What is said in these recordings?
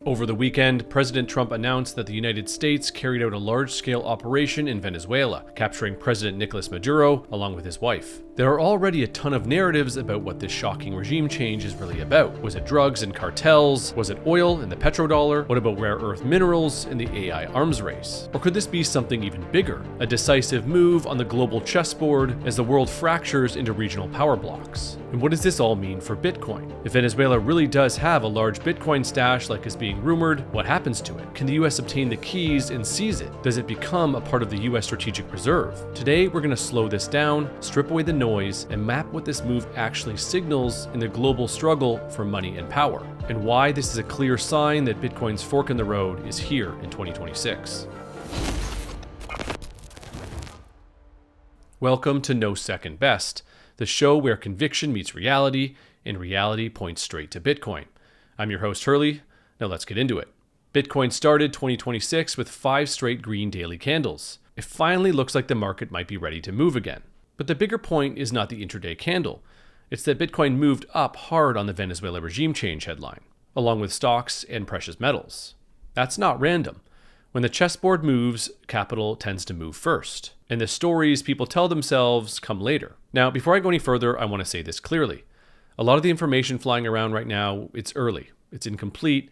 Over the weekend, President Trump announced that the United States carried out a large-scale operation in Venezuela, capturing President Nicolas Maduro along with his wife. There are already a ton of narratives about what this shocking regime change is really about. Was it drugs and cartels? Was it oil and the petrodollar? What about rare earth minerals and the AI arms race? Or could this be something even bigger? A decisive move on the global chessboard as the world fractures into regional power blocks? And what does this all mean for Bitcoin? If Venezuela really does have a large Bitcoin stash like is being rumored, what happens to it? Can the US obtain the keys and seize it? Does it become a part of the US strategic reserve? Today, we're going to slow this down, strip away the noise, and map what this move actually signals in the global struggle for money and power, and why this is a clear sign that Bitcoin's fork in the road is here in 2026. Welcome to No Second Best, the show where conviction meets reality and reality points straight to Bitcoin. I'm your host, Hurley. Now let's get into it. Bitcoin started 2026 with 5 straight green daily candles. It finally looks like the market might be ready to move again. But the bigger point is not the intraday candle. It's that Bitcoin moved up hard on the Venezuela regime change headline, along with stocks and precious metals. That's not random. When the chessboard moves, capital tends to move first, and the stories people tell themselves come later. Now, before I go any further, I want to say this clearly. A lot of the information flying around right now, it's early, it's incomplete,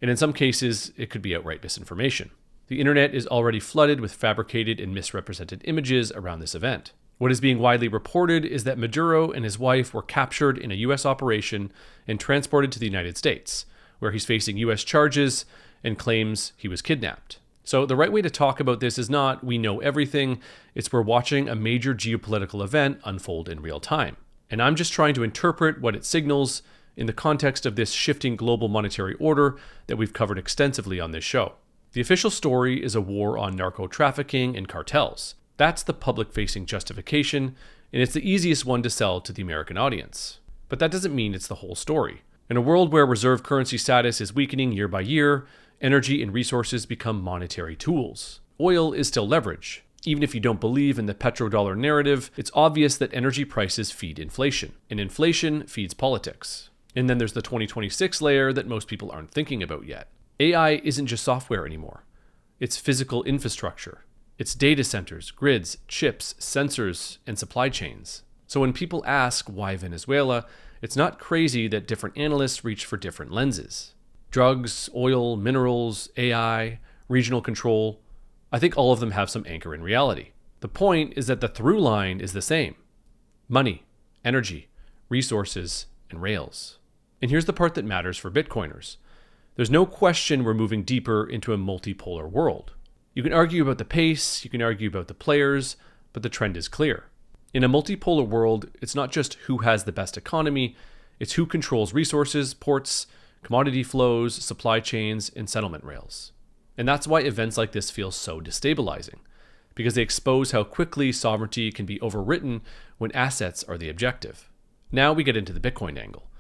and in some cases, it could be outright misinformation. The internet is already flooded with fabricated and misrepresented images around this event. What is being widely reported is that Maduro and his wife were captured in a U.S. operation and transported to the United States, where he's facing U.S. charges and claims he was kidnapped. So the right way to talk about this is not we know everything, it's we're watching a major geopolitical event unfold in real time. And I'm just trying to interpret what it signals in the context of this shifting global monetary order that we've covered extensively on this show. The official story is a war on narco-trafficking and cartels. That's the public-facing justification, and it's the easiest one to sell to the American audience. But that doesn't mean it's the whole story. In a world where reserve currency status is weakening year by year, energy and resources become monetary tools. Oil is still leverage. Even if you don't believe in the petrodollar narrative, it's obvious that energy prices feed inflation, and inflation feeds politics. And then there's the 2026 layer that most people aren't thinking about yet. AI isn't just software anymore. It's physical infrastructure. It's data centers, grids, chips, sensors, and supply chains. So when people ask why Venezuela, it's not crazy that different analysts reach for different lenses. Drugs, oil, minerals, AI, regional control, I think all of them have some anchor in reality. The point is that the through line is the same. Money, energy, resources, and rails. And here's the part that matters for Bitcoiners. There's no question we're moving deeper into a multipolar world. You can argue about the pace, you can argue about the players, but the trend is clear. In a multipolar world, it's not just who has the best economy, it's who controls resources, ports, commodity flows, supply chains, and settlement rails. And that's why events like this feel so destabilizing, because they expose how quickly sovereignty can be overwritten when assets are the objective. Now we get into the Bitcoin angle.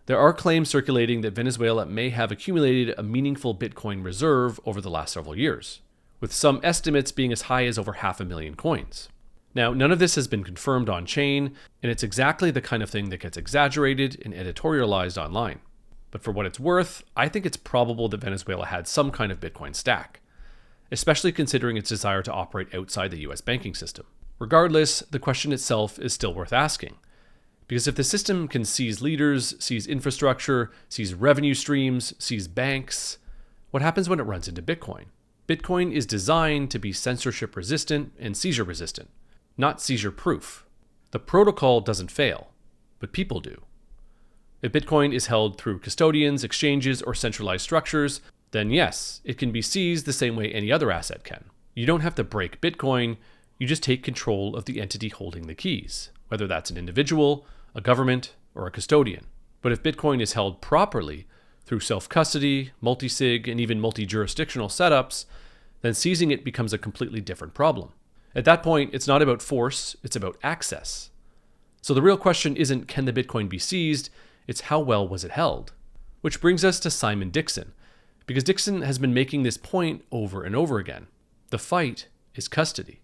There are claims circulating that Venezuela may have accumulated a meaningful Bitcoin reserve over the last several years, with some estimates being as high as over 500,000 coins. Now, none of this has been confirmed on-chain, and it's exactly the kind of thing that gets exaggerated and editorialized online. But for what it's worth, I think it's probable that Venezuela had some kind of Bitcoin stack, especially considering its desire to operate outside the US banking system. Regardless, the question itself is still worth asking. Because if the system can seize leaders, seize infrastructure, seize revenue streams, seize banks, what happens when it runs into Bitcoin? Bitcoin is designed to be censorship resistant and seizure resistant, not seizure proof. The protocol doesn't fail, but people do. If Bitcoin is held through custodians, exchanges, or centralized structures, then yes, it can be seized the same way any other asset can. You don't have to break Bitcoin, you just take control of the entity holding the keys, whether that's an individual, a government, or a custodian. But if Bitcoin is held properly, through self-custody, multi-sig, and even multi-jurisdictional setups, then seizing it becomes a completely different problem. At that point, it's not about force, it's about access. So the real question isn't can the Bitcoin be seized, it's how well was it held? Which brings us to Simon Dixon, because Dixon has been making this point over and over again. The fight is custody.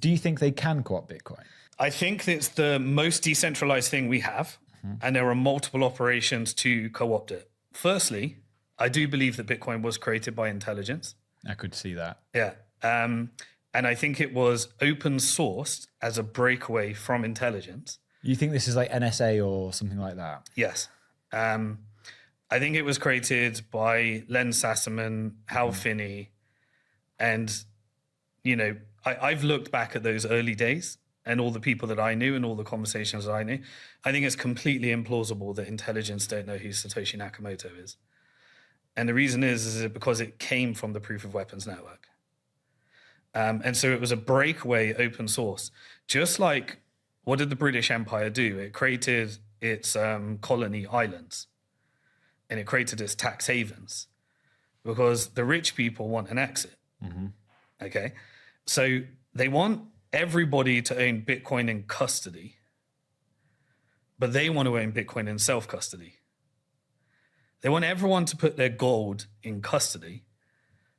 Do you think they can co-opt Bitcoin? I think it's the most decentralized thing we have, and there are multiple operations to co-opt it. Firstly, I do believe that Bitcoin was created by intelligence. I could see that. Yeah. And I think it was open sourced as a breakaway from intelligence. You think this is like NSA or something like that? Yes. I think it was created by Len Sassaman, Hal Finney, and, you know, I've looked back at those early days and all the people that I knew and all the conversations that I knew. I think it's completely implausible that intelligence don't know who Satoshi Nakamoto is. And the reason is because it came from the proof of weapons network. And so it was a breakaway open source. Just like, what did the British Empire do? It created its colony islands and it created its tax havens because the rich people want an exit. Mm-hmm. Okay. So they want everybody to own Bitcoin in custody, but they want to own Bitcoin in self-custody. They want everyone to put their gold in custody,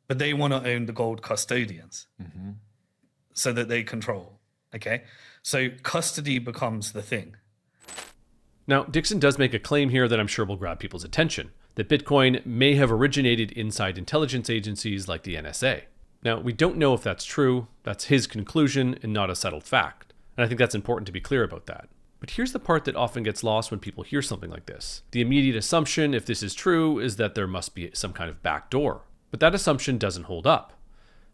but they want to own the gold custodians so that they control. Okay. So custody becomes the thing. Now, Dixon does make a claim here that I'm sure will grab people's attention, that Bitcoin may have originated inside intelligence agencies like the NSA. Now, we don't know if that's true. That's his conclusion and not a settled fact. And I think that's important to be clear about that. But here's the part that often gets lost when people hear something like this. The immediate assumption, if this is true, is that there must be some kind of backdoor. But that assumption doesn't hold up.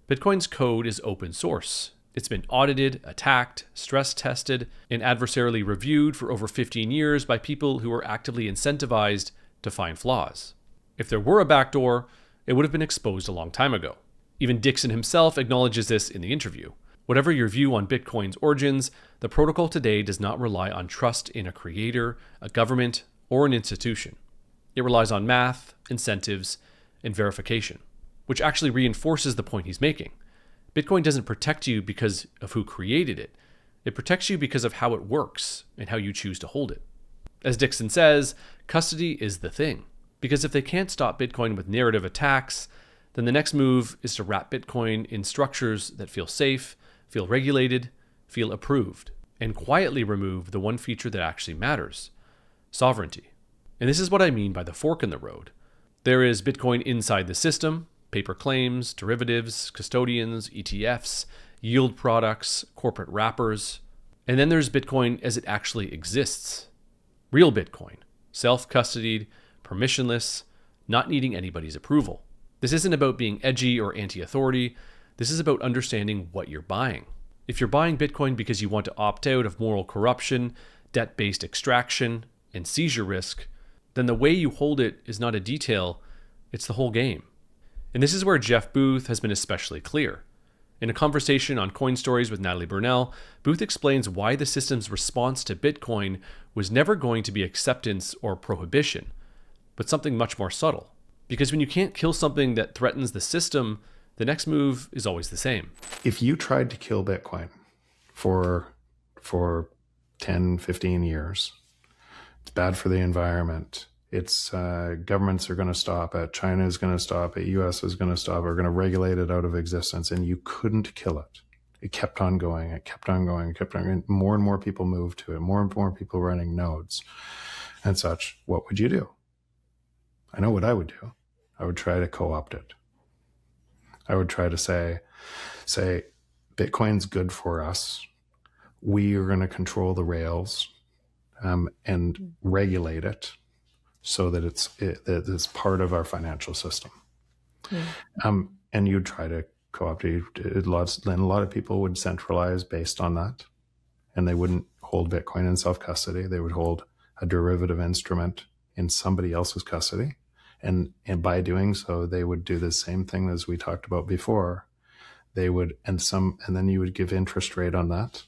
Bitcoin's code is open source. It's been audited, attacked, stress tested, and adversarially reviewed for over 15 years by people who are actively incentivized to find flaws. If there were a backdoor, it would have been exposed a long time ago. Even Dixon himself acknowledges this in the interview. Whatever your view on Bitcoin's origins, the protocol today does not rely on trust in a creator, a government, or an institution. It relies on math, incentives, and verification, which actually reinforces the point he's making. Bitcoin doesn't protect you because of who created it. It protects you because of how it works and how you choose to hold it. As Dixon says, custody is the thing. Because if they can't stop Bitcoin with narrative attacks, then the next move is to wrap Bitcoin in structures that feel safe, feel regulated, feel approved, and quietly remove the one feature that actually matters: sovereignty. And this is what I mean by the fork in the road. There is Bitcoin inside the system, paper claims, derivatives, custodians, ETFs, yield products, corporate wrappers. And then there's Bitcoin as it actually exists. Real Bitcoin, self-custodied, permissionless, not needing anybody's approval. This isn't about being edgy or anti-authority. This is about understanding what you're buying. If you're buying Bitcoin because you want to opt out of moral corruption, debt-based extraction, and seizure risk, then the way you hold it is not a detail, it's the whole game. And this is where Jeff Booth has been especially clear. In a conversation on Coin Stories with Natalie Burnell, Booth explains why the system's response to Bitcoin was never going to be acceptance or prohibition, but something much more subtle. Because when you can't kill something that threatens the system, the next move is always the same. If you tried to kill Bitcoin for 10, 15 years, it's bad for the environment. It's governments are going to stop it. China is going to stop it. US is going to stop it. We're going to regulate it out of existence. And you couldn't kill it. It kept on going. It kept on going. It kept on going. More and more people moved to it. More and more people running nodes and such. What would you do? I know what I would do. I would try to co-opt it. I would try to say, Bitcoin's good for us. We are going to control the rails and regulate it so that it's part of our financial system. And you'd try to co-opt it. Then a lot of people would centralize based on that. And they wouldn't hold Bitcoin in self-custody. They would hold a derivative instrument in somebody else's custody. And by doing so, they would do the same thing as we talked about before. They would, and then you would give interest rate on that,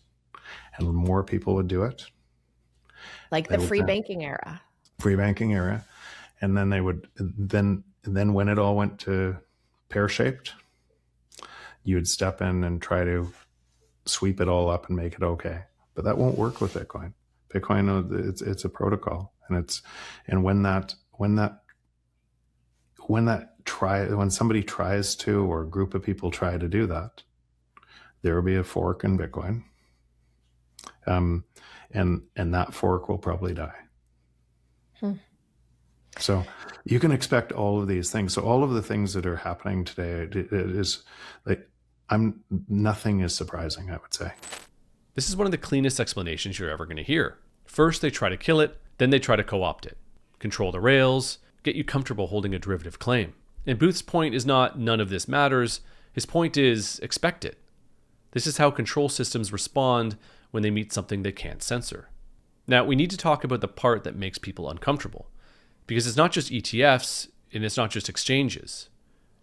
and more people would do it. Like the free banking era. Free banking era. And then they would, then when it all went to pear-shaped, you would step in and try to sweep it all up and make it okay. But that won't work with Bitcoin. Bitcoin, it's a protocol, and when somebody tries to, or a group of people try to do that, there will be a fork in Bitcoin, and that fork will probably die. So you can expect all of these things. So all of the things that are happening today, it is like, nothing is surprising, I would say. This is one of the cleanest explanations you're ever going to hear. First, they try to kill it, then they try to co-opt it, control the rails, get you comfortable holding a derivative claim. And Booth's point is not none of this matters. His point is expect it. This is how control systems respond when they meet something they can't censor. Now, we need to talk about the part that makes people uncomfortable, because it's not just ETFs and it's not just exchanges.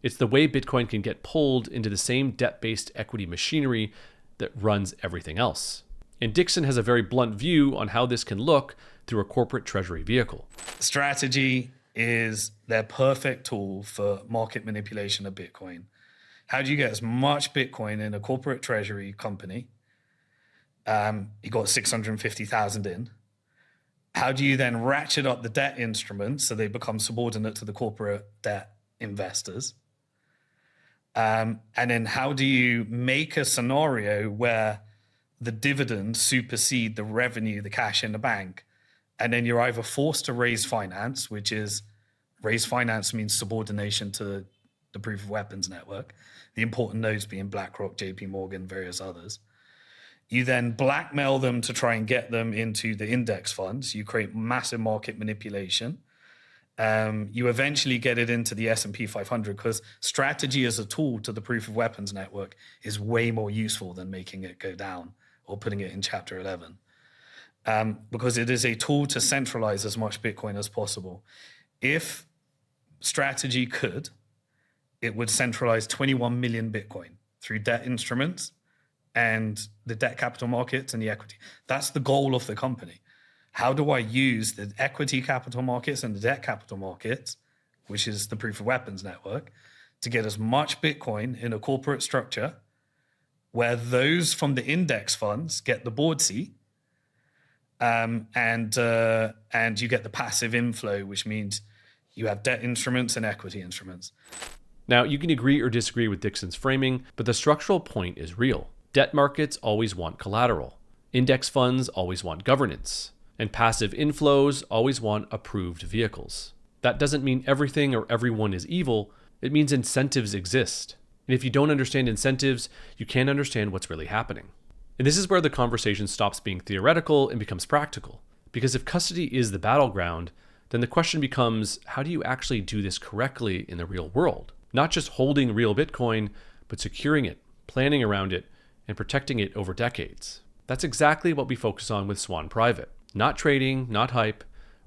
It's the way Bitcoin can get pulled into the same debt-based equity machinery that runs everything else. And Dixon has a very blunt view on how this can look through a corporate treasury vehicle. Strategy is their perfect tool for market manipulation of Bitcoin. How do you get as much Bitcoin in a corporate treasury company? You got 650,000 in. How do you then ratchet up the debt instruments so they become subordinate to the corporate debt investors? And then how do you make a scenario where the dividends supersede the revenue, the cash in the bank? And then you're either forced to raise finance, which is raise finance means subordination to the proof of weapons network, the important nodes being BlackRock, JP Morgan, various others. You then blackmail them to try and get them into the index funds. You create massive market manipulation. You eventually get it into the S&P 500 because strategy as a tool to the proof of weapons network is way more useful than making it go down or putting it in Chapter 11. Because it is a tool to centralize as much Bitcoin as possible. If strategy could, it would centralize 21 million Bitcoin through debt instruments and the debt capital markets and the equity. That's the goal of the company. How do I use the equity capital markets and the debt capital markets, which is the proof of weapons network, to get as much Bitcoin in a corporate structure where those from the index funds get the board seat, and you get the passive inflow, which means you have debt instruments and equity instruments. Now, you can agree or disagree with Dixon's framing, but the structural point is real. Debt markets always want collateral. Index funds always want governance. And passive inflows always want approved vehicles. That doesn't mean everything or everyone is evil. It means incentives exist. And if you don't understand incentives, you can't understand what's really happening. And this is where the conversation stops being theoretical and becomes practical. Because if custody is the battleground, then the question becomes, how do you actually do this correctly in the real world? Not just holding real Bitcoin, but securing it, planning around it, and protecting it over decades. That's exactly what we focus on with Swan Private. Not trading, not hype,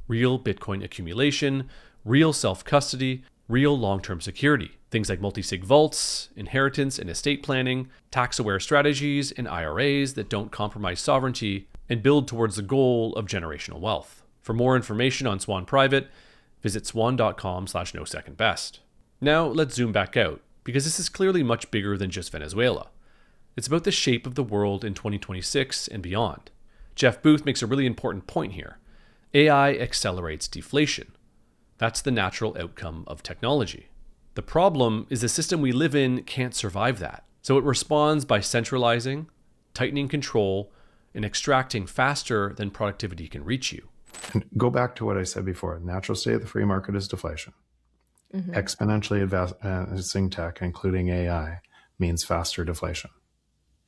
real Bitcoin accumulation, real self-custody, real long-term security. Things like multi-sig vaults, inheritance and estate planning, tax-aware strategies, and IRAs that don't compromise sovereignty and build towards the goal of generational wealth. For more information on Swan Private, visit swan.com/no-second-best. Now let's zoom back out, because this is clearly much bigger than just Venezuela. It's about the shape of the world in 2026 and beyond. Jeff Booth makes a really important point here. AI accelerates deflation. That's the natural outcome of technology. The problem is the system we live in can't survive that. So it responds by centralizing, tightening control, and extracting faster than productivity can reach you. And go back to what I said before. Natural state of the free market is deflation. Mm-hmm. Exponentially advancing tech, including AI, means faster deflation.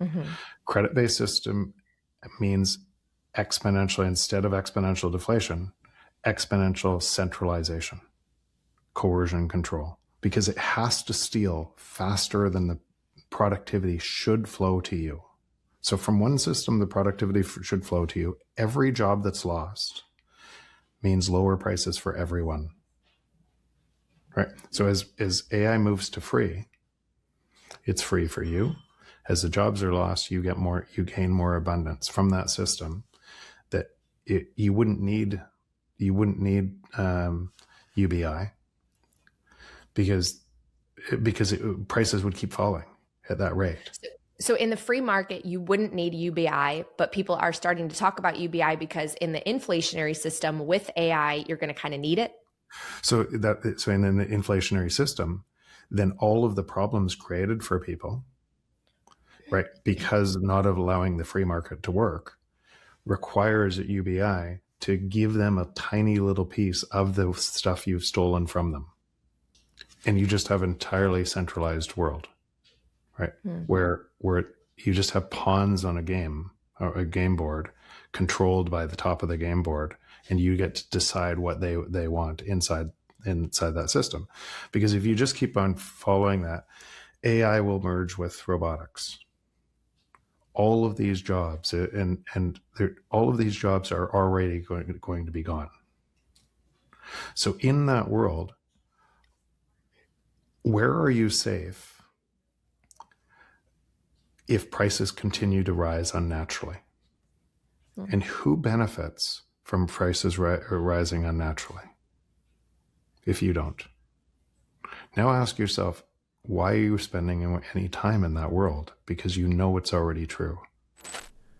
Mm-hmm. Credit-based system means exponentially, instead of exponential deflation, exponential centralization, coercion, control, because it has to steal faster than the productivity should flow to you. So from one system, the productivity should flow to you. Every job that's lost means lower prices for everyone. Right? So as AI moves to free, it's free for you. As the jobs are lost, you gain more abundance from that system that you wouldn't need UBI because prices would keep falling at that rate. So in the free market, you wouldn't need UBI, but people are starting to talk about UBI because in the inflationary system with AI, you're going to kind of need it. So in the inflationary system, then all of the problems created for people, right, because not of allowing the free market to work, requires UBI to give them a tiny little piece of the stuff you've stolen from them. And you just have an entirely centralized world, right? Where you just have pawns on a game or a game board controlled by the top of the game board, and you get to decide what they want inside that system. Because if you just keep on following that, AI will merge with robotics. All of these jobs all of these jobs are already going to be gone. So in that world, where are you safe if prices continue to rise unnaturally? And who benefits from prices rising unnaturally if you don't? Now ask yourself, why are you spending any time in that world? Because you know it's already true.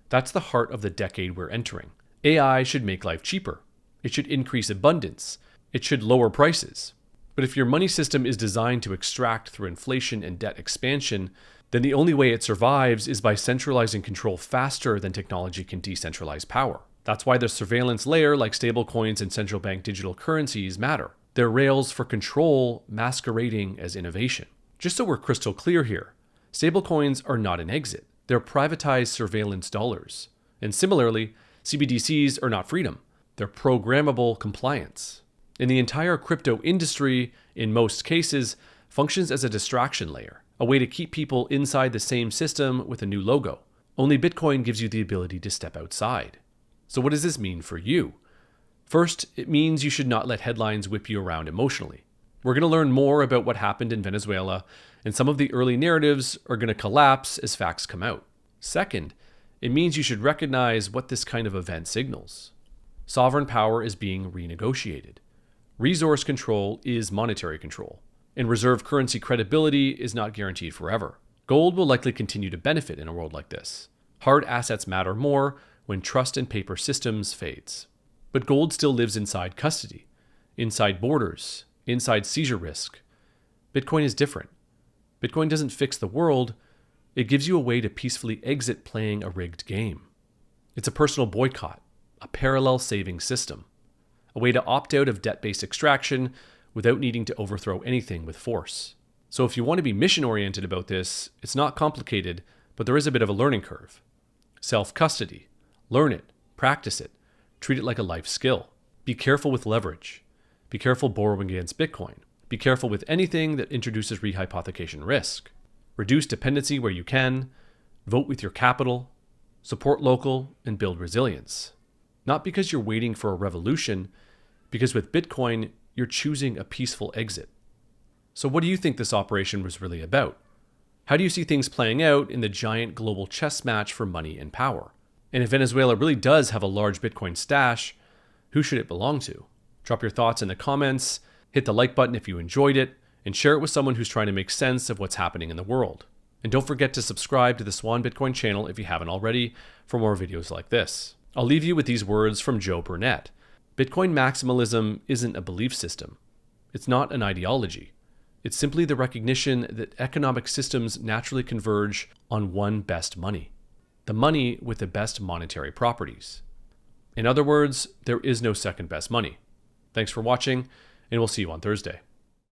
That's the heart of the decade we're entering. AI should make life cheaper. It should increase abundance. It should lower prices. But if your money system is designed to extract through inflation and debt expansion, then the only way it survives is by centralizing control faster than technology can decentralize power. That's why the surveillance layer like stablecoins and central bank digital currencies matter. They're rails for control masquerading as innovation. Just so we're crystal clear here, stablecoins are not an exit. They're privatized surveillance dollars. And similarly, CBDCs are not freedom. They're programmable compliance. And the entire crypto industry, in most cases, functions as a distraction layer, a way to keep people inside the same system with a new logo. Only Bitcoin gives you the ability to step outside. So what does this mean for you? First, it means you should not let headlines whip you around emotionally. We're going to learn more about what happened in Venezuela, and some of the early narratives are going to collapse as facts come out. Second, it means you should recognize what this kind of event signals. Sovereign power is being renegotiated. Resource control is monetary control, and reserve currency credibility is not guaranteed forever. Gold will likely continue to benefit in a world like this. Hard assets matter more when trust in paper systems fades. But gold still lives inside custody, inside borders, inside seizure risk. Bitcoin is different. Bitcoin doesn't fix the world. It gives you a way to peacefully exit playing a rigged game. It's a personal boycott, a parallel saving system, a way to opt out of debt-based extraction without needing to overthrow anything with force. So if you want to be mission-oriented about this, it's not complicated, but there is a bit of a learning curve. Self-custody. Learn it. Practice it. Treat it like a life skill. Be careful with leverage. Be careful borrowing against Bitcoin. Be careful with anything that introduces rehypothecation risk. Reduce dependency where you can. Vote with your capital. Support local and build resilience. Not because you're waiting for a revolution, because with Bitcoin, you're choosing a peaceful exit. So what do you think this operation was really about? How do you see things playing out in the giant global chess match for money and power? And if Venezuela really does have a large Bitcoin stash, who should it belong to? Drop your thoughts in the comments, hit the like button if you enjoyed it, and share it with someone who's trying to make sense of what's happening in the world. And don't forget to subscribe to the Swan Bitcoin channel if you haven't already for more videos like this. I'll leave you with these words from Joe Burnett. Bitcoin maximalism isn't a belief system. It's not an ideology. It's simply the recognition that economic systems naturally converge on one best money, the money with the best monetary properties. In other words, there is no second best money. Thanks for watching, and we'll see you on Thursday.